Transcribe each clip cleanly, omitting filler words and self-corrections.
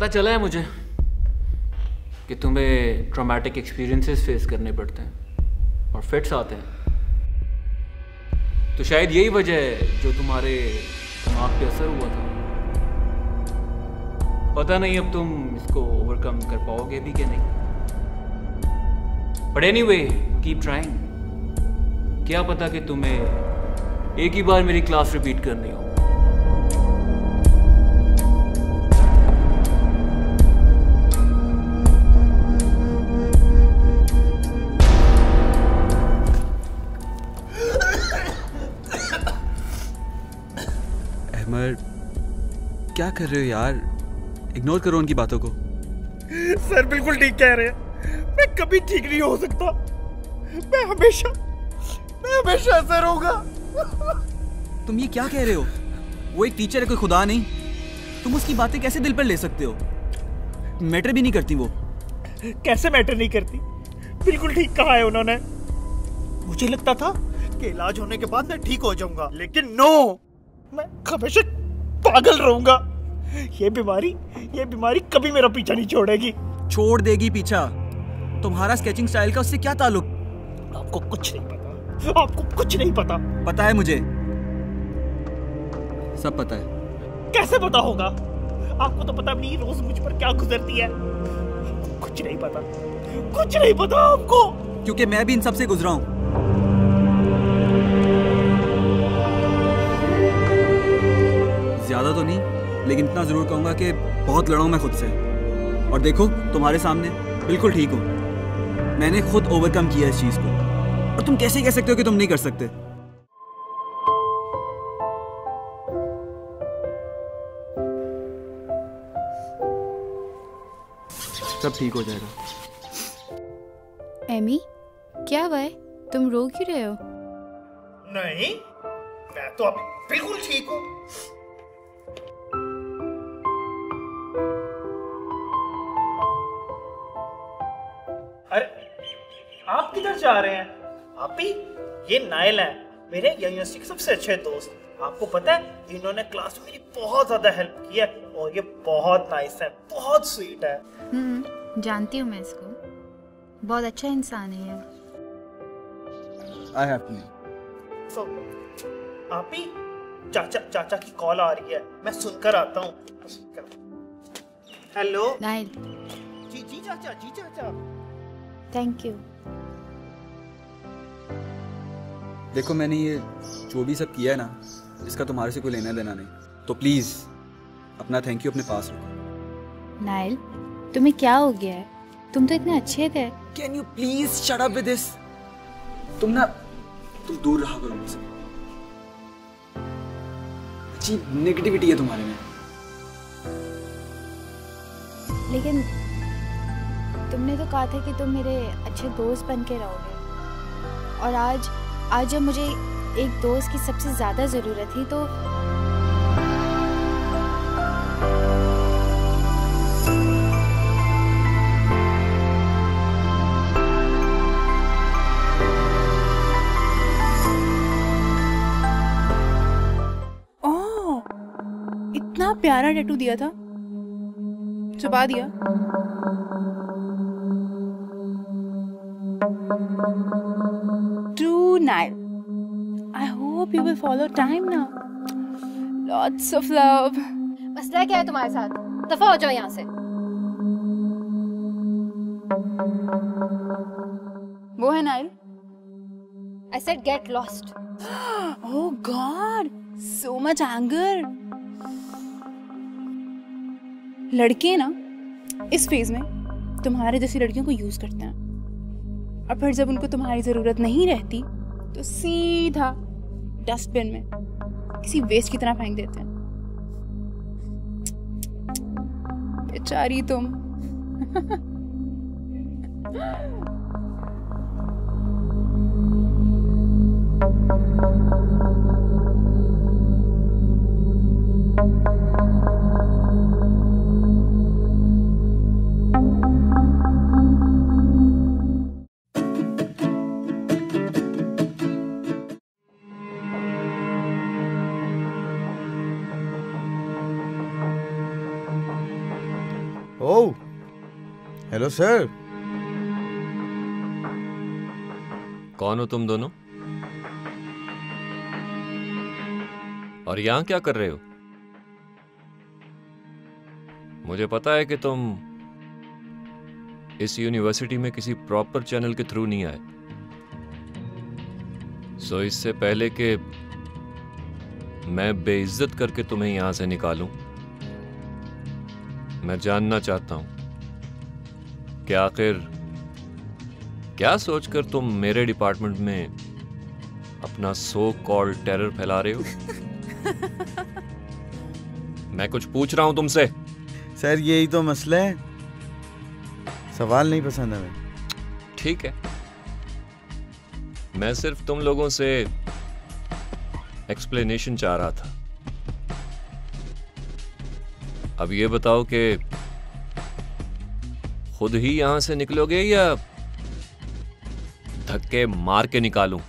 पता चला है मुझे कि तुम्हें ट्रॉमेटिक एक्सपीरियंसेस फेस करने पड़ते हैं और फिट्स आते हैं। तो शायद यही वजह है जो तुम्हारे दिमाग पे असर हुआ था। पता नहीं अब तुम इसको ओवरकम कर पाओगे भी कि नहीं, बट एनीवे कीप ट्राइंग। क्या पता कि तुम्हें एक ही बार मेरी क्लास रिपीट करनी हो। क्या कर रहे हो यार? इग्नोर करो उनकी बातों को। सर बिल्कुल ठीक कह रहे हैं। मैं कभी ठीक नहीं हो सकता। मैं हमेशा ऐसा रहूंगा। तुम ये क्या कह रहे हो? वो एक टीचर है, कोई खुदा नहीं। तुम उसकी बातें कैसे दिल पर ले सकते हो? मैटर भी नहीं करती वो। कैसे मैटर नहीं करती? बिल्कुल ठीक कहा है उन्होंने। मुझे लगता था कि इलाज होने के बाद मैं ठीक हो जाऊंगा, लेकिन नो, मैं हमेशा पागल रहूंगा। ये बीमारी कभी मेरा पीछा नहीं छोड़ेगी। छोड़ देगी पीछा। तुम्हारा स्केचिंग स्टाइल का उससे क्या ताल्लुक? आपको कुछ नहीं पता। पता है मुझे, सब पता है। कैसे पता होगा? आपको तो पता भी नहीं रोज मुझ पर क्या गुजरती है। कुछ नहीं पता आपको। क्योंकि मैं भी इन सब से गुजरा हूं। ज्यादा तो नहीं, लेकिन इतना जरूर कहूंगा कि बहुत लड़ा हूं मैं खुद से। और देखो तुम्हारे सामने बिल्कुल ठीक हूं। मैंने खुद ओवरकम किया इस चीज को, और तुम कैसे कह सकते हो कि तुम नहीं कर सकते? सब ठीक हो जाएगा। एमी, क्या हुआ है? तुम रो क्यों रहे हो? नहीं, मैं तो अब बिल्कुल ठीक हूँ। अरे आप किधर जा रहे हैं? आप ही? ये नाइल है, मेरे यूनिवर्सिटी के सबसे अच्छे दोस्त। आपको पता है इन्होंने क्लास में मेरी बहुत ज्यादा हेल्प की है, और ये बहुत नाइस है, बहुत स्वीट है। जानती हूँ मैं इसको, बहुत अच्छा इंसान है ये। I have to leave. So, आप ही? चाचा की कॉल आ रही है, मैं सुनकर आता हूँ। Hello Nile. जी चाचा। Thank you. देखो मैंने ये जो भी सब किया है ना, इसका तुम्हारे से कोई लेना देना नहीं, तो प्लीज अपना थैंक यू अपने पास रखो। नाइल, तुम्हें क्या हो गया है? तुम तो इतने अच्छे थे। Can you please shut up with this? तुम दूर रहा करो मुझसे। अच्छी नेगेटिविटी है तुम्हारे में। लेकिन तुमने तो कहा था कि तुम मेरे अच्छे दोस्त बन के रहोगे, और आज जब मुझे एक दोस्त की सबसे ज्यादा जरूरत थी तो इतना प्यारा टैटू दिया था, छुपा दिया। To Nile, I hope you will follow time now. Lots of love. मसला क्या है तुम्हारे साथ? दफा हो जाओ यहाँ से। वो है Nile. I said get lost. Oh God, so much anger. लड़के ना इस फेज में तुम्हारे जैसी लड़कियों को यूज करते हैं, और फिर जब उनको तुम्हारी जरूरत नहीं रहती तो सीधा डस्टबिन में किसी वेस्ट की तरह फेंक देते हैं। बेचारी तुम। Hello sir. कौन हो तुम दोनों? और यहां क्या कर रहे हो? मुझे पता है कि तुम इस यूनिवर्सिटी में किसी प्रॉपर चैनल के थ्रू नहीं आए। सो इससे पहले कि मैं बेइज्जत करके तुम्हें यहां से निकालूं, मैं जानना चाहता हूं कि आखिर क्या सोचकर तुम मेरे डिपार्टमेंट में अपना सो कॉल्ड टेरर फैला रहे हो? मैं कुछ पूछ रहा हूं तुमसे। सर यही तो मसला है, सवाल नहीं पसंद हमें। ठीक है, मैं सिर्फ तुम लोगों से एक्सप्लेनेशन चाह रहा था। अब ये बताओ कि खुद ही यहां से निकलोगे या धक्के मार के निकालूं?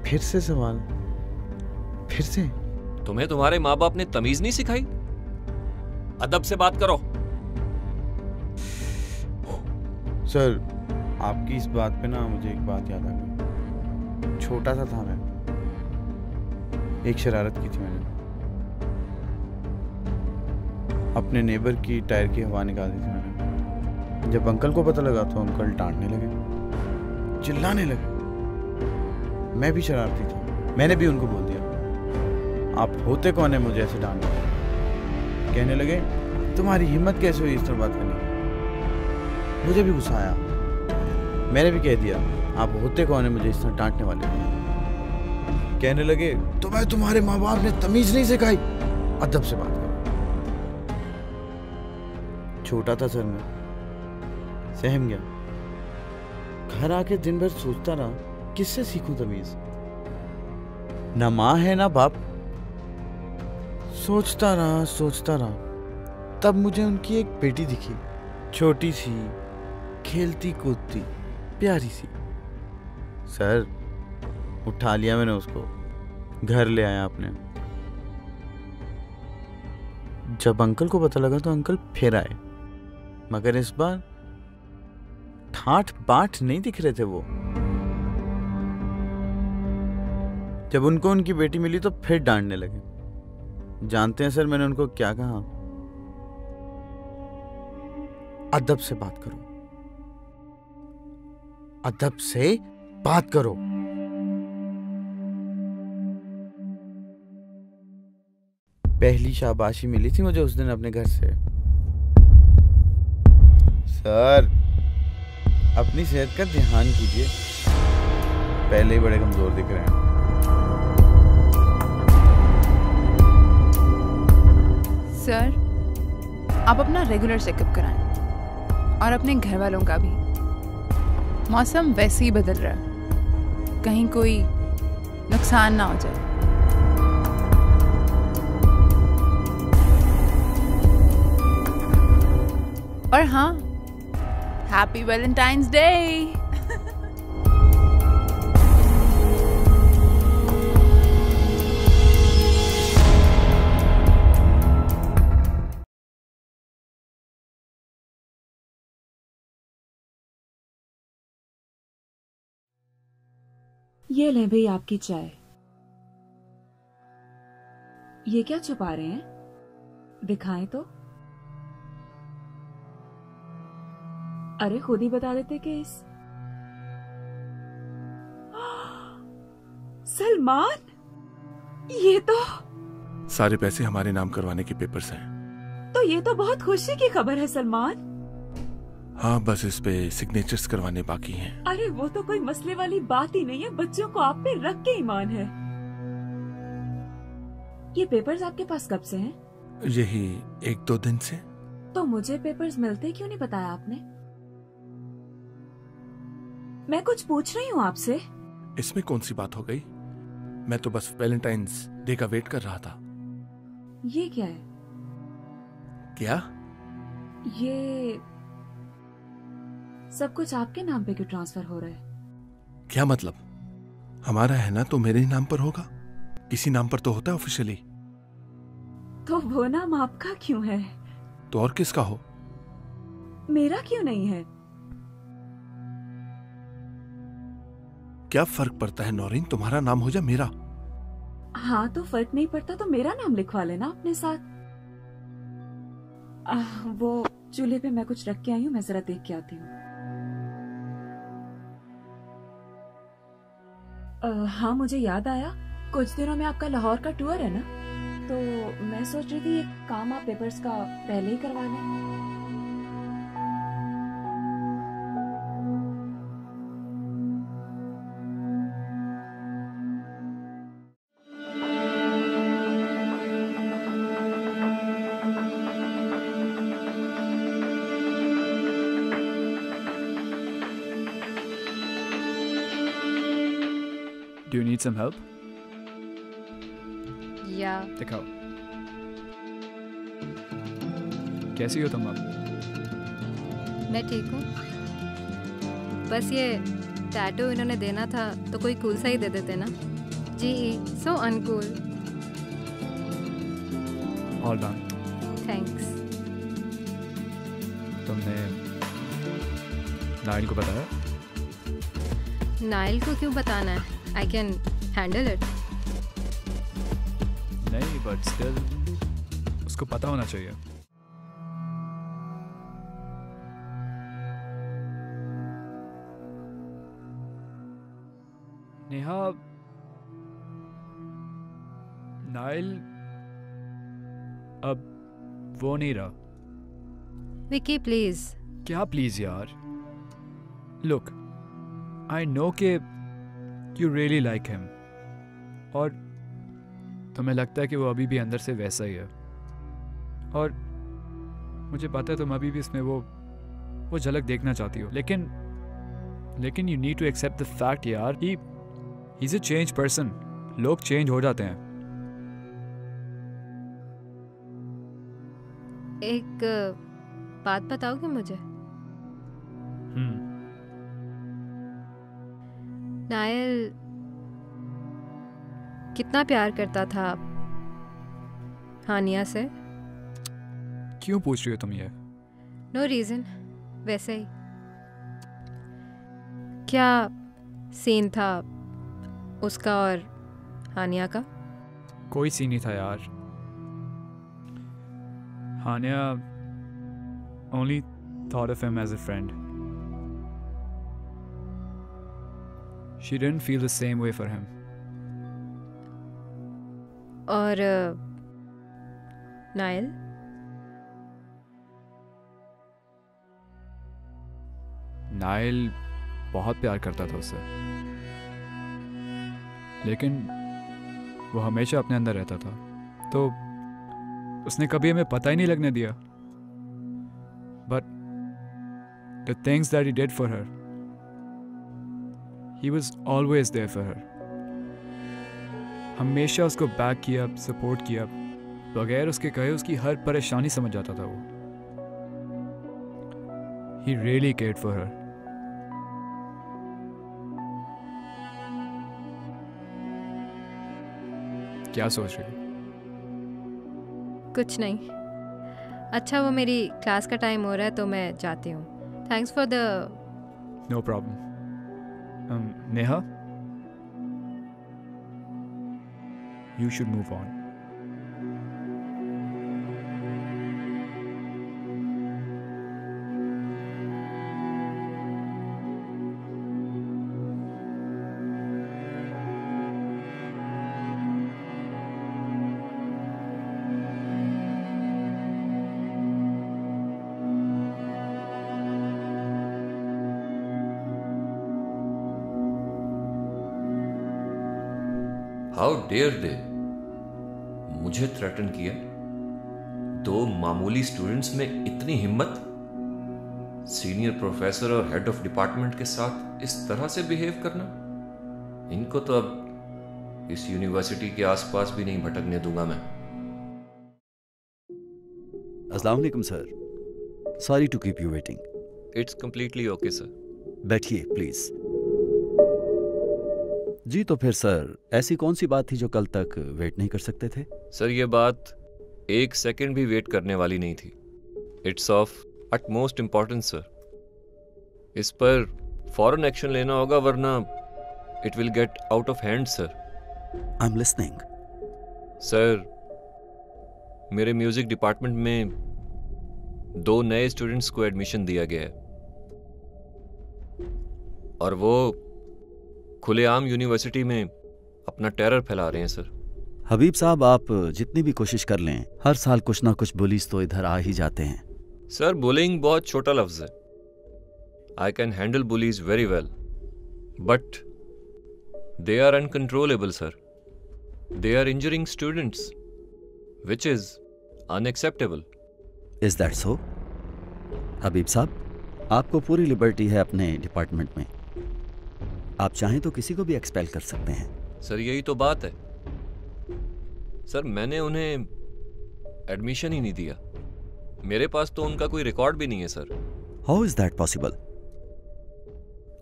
फिर से सवाल, फिर से? तुम्हें तुम्हारे माँ बाप ने तमीज नहीं सिखाई? अदब से बात करो। सर आपकी इस बात पे ना मुझे एक बात याद आ गई। छोटा सा था मैं, एक शरारत की थी मैंने। अपने नेबर की टायर की हवा निकाल दी थी मैंने। जब अंकल को पता लगा तो अंकल डांटने लगे, चिल्लाने लगे। मैं भी शरारती था, मैंने भी उनको बोल दिया, आप होते कौन है मुझे ऐसे डांटने? कहने लगे तुम्हारी हिम्मत कैसे हुई इस तरह बात करने की? मुझे भी गुस्सा आया, मैंने भी कह दिया आप होते कौन है मुझे इस तरह डांटने वाले? कहने लगे तुम्हें तुम्हारे माँ बाप ने तमीज नहीं सिखाई, अदब से बात करो। छोटा था सर, मैं सहम गया। घर आके दिन भर सोचता रहा किससे सीखूं तमीज। ना माँ है ना बाप। सोचता रहा। तब मुझे उनकी एक बेटी दिखी, छोटी सी, खेलती कूदती, प्यारी सी। सर उठा लिया मैंने उसको, घर ले आया अपने। जब अंकल को पता लगा तो अंकल फिर आए, मगर इस बार ठाठ बाट नहीं दिख रहे थे वो। जब उनको उनकी बेटी मिली तो फिर डांटने लगे। जानते हैं सर मैंने उनको क्या कहा? अदब से बात करो, अदब से बात करो। पहली शाबाशी मिली थी मुझे उस दिन अपने घर से। सर अपनी सेहत का ध्यान कीजिए, पहले ही बड़े कमजोर दिख रहे हैं। सर आप अपना रेगुलर चेकअप कराएं और अपने घर वालों का भी। मौसम वैसे ही बदल रहा है, कहीं कोई नुकसान ना हो जाए। और हाँ, हैप्पी वैलेंटाइंस डे। ये लें भाई आपकी चाय। ये क्या छुपा रहे हैं, दिखाएं तो। अरे खुद ही बता देते केस। सलमान, ये तो सारे पैसे हमारे नाम करवाने के पेपर्स हैं। तो ये तो बहुत खुशी की खबर है सलमान। हाँ बस इस पे सिग्नेचर्स करवाने बाकी हैं। अरे वो तो कोई मसले वाली बात ही नहीं है, बच्चों को आप पे रख के ईमान है। ये पेपर्स आपके पास कब से हैं? यही 1-2 दिन से। तो मुझे पेपर्स मिलते क्यों नहीं बताया आपने? मैं कुछ पूछ रही हूँ आपसे। इसमें कौन सी बात हो गई? मैं तो बस वैलेंटाइंस डे का वेट कर रहा था। ये क्या है? क्या? ये सब कुछ आपके नाम पे क्यों ट्रांसफर हो रहा है? क्या मतलब? हमारा है ना तो मेरे ही नाम पर होगा, किसी नाम पर तो होता है ऑफिशियली। तो वो नाम आपका क्यों है? तो और किसका हो? मेरा क्यों नहीं है? क्या फर्क पड़ता है नौरीन, तुम्हारा नाम हो जाए मेरा। हाँ तो फर्क नहीं पड़ता तो मेरा नाम लिखवा लेना अपने साथ। वो चूल्हे पे मैं कुछ रख के आई हूँ, मैं जरा देख के आती हूँ। हाँ मुझे याद आया, कुछ दिनों में आपका लाहौर का टूर है ना, तो मैं सोच रही थी ये काम आप पेपर्स का पहले ही करवा लें। Do you need some help? Yeah. दिखाओ। कैसी हो तुम अब? मैं ठीक हूँ। बस ये टैटू इन्होंने देना था तो कोई कूल सा ही दे देते ना। जी सो अनकूल। All done. थैंक्स। तुमने नाइल को बताया? नाइल को क्यों बताना है? I can handle it. नहीं, but still उसको पता होना चाहिए। नेहा, नाइल अब वो नहीं रहा। विकी प्लीज। क्या प्लीज यार? लुक, आई नो के You really like him, और तुम्हें लगता है कि वो अभी भी अंदर से वैसा ही है, और मुझे पता है तुम अभी भी इसमें वो झलक देखना चाहती हो, लेकिन you need to accept the fact यार, he's a changed person. लोग चेंज हो जाते हैं। एक बात बताओगे मुझे? नायल कितना प्यार करता था हानिया से? क्यों पूछ रही हो तुम ये? नो रीजन, वैसे ही। क्या सीन था उसका और हानिया का? कोई सीन नहीं था यार। हानिया only thought of him as a friend. She didn't feel the same way for him. और नाइल? नाइल बहुत प्यार करता था उससे, लेकिन वो हमेशा अपने अंदर रहता था, तो उसने कभी हमें पता ही नहीं लगने दिया। But the things that he did for her, he was always there for her. हमेशा उसको बैक किया, सपोर्ट किया, बगैर उसके कहे उसकी हर परेशानी समझ जाता था वो। He really cared for her. क्या सोच रही हो? कुछ नहीं। अच्छा वो मेरी क्लास का टाइम हो रहा है तो मैं जाती हूँ। Thanks for the. No problem. Neha, you should move on. How dare they मुझे थ्रेटन किया। दो मामूली स्टूडेंट्स में इतनी हिम्मत, सीनियर प्रोफेसर और हेड ऑफ डिपार्टमेंट के साथ इस तरह से बिहेव करना। इनको तो अब इस यूनिवर्सिटी के आसपास भी नहीं भटकने दूंगा मैं। अस्सलाम वालेकुम sir, sorry to keep you waiting. It's completely okay sir. बैठिए प्लीज। जी तो फिर सर, ऐसी कौन सी बात थी जो कल तक वेट नहीं कर सकते थे? सर ये बात एक सेकंड भी वेट करने वाली नहीं थी। It's of utmost importance sir. इस पर फौरन एक्शन लेना होगा वरना it will get out of hand sir. I am listening. Sir, मेरे म्यूजिक डिपार्टमेंट में 2 नए स्टूडेंट्स को एडमिशन दिया गया है और वो खुलेआम यूनिवर्सिटी में अपना टेरर फैला रहे हैं सर। हबीब साहब, आप जितनी भी कोशिश कर लें, हर साल कुछ ना कुछ बुलीज तो इधर आ ही जाते हैं। सर, बुलिंग बहुत छोटा लफ्ज है। I can handle bullies very well, but they are uncontrollable sir. They are injuring students, which is unacceptable. Is that so? Habib साहब, आपको पूरी लिबर्टी है अपने डिपार्टमेंट में। आप चाहें तो किसी को भी एक्सपेल कर सकते हैं। सर, यही तो बात है। सर, मैंने उन्हें एडमिशन ही नहीं दिया। मेरे पास तो उनका कोई रिकॉर्ड भी नहीं है sir. How is that possible?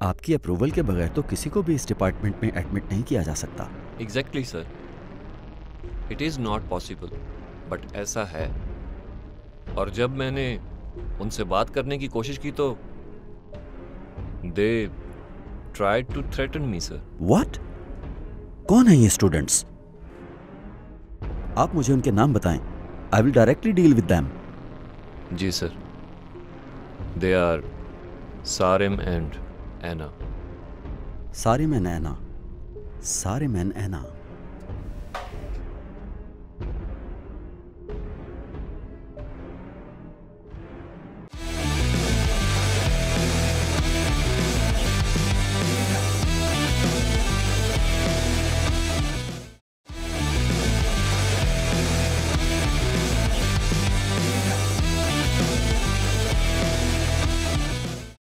आपकी अप्रूवल के बगैर तो किसी को भी इस डिपार्टमेंट में एडमिट नहीं किया जा सकता। Exactly sir, it is not possible, but ऐसा है। और जब मैंने उनसे बात करने की कोशिश की तो they tried to threaten me sir. What? कौन है ये स्टूडेंट्स? आप मुझे उनके नाम बताएं। I will directly deal with them. जी sir, they are Sarim and Ana. Sarim and Ana. Sarim and Anna.